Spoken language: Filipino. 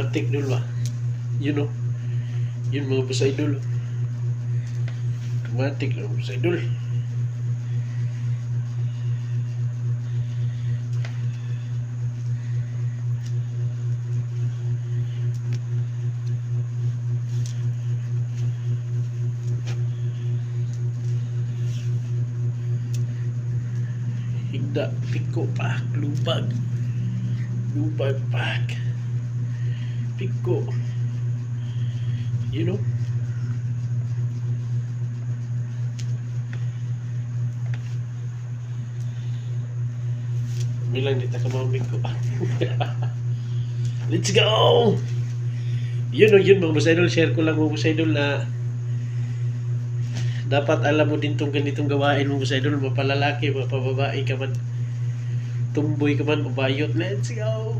Automatic dul ba? You know. Yun mga boss idol. Automatic lang boss idol. Higda, piko pak, lubag. Lubag pak. Piko. You know? Bilang dito ka mga piko. Let's go! Yun o yun mga boss idol. Share ko lang mga boss idol na dapat alam mo din tong ganitong gawain mo boss idol. Mapalalaki, mapababae ka man, tumboy ka man, mabayot. Let's go!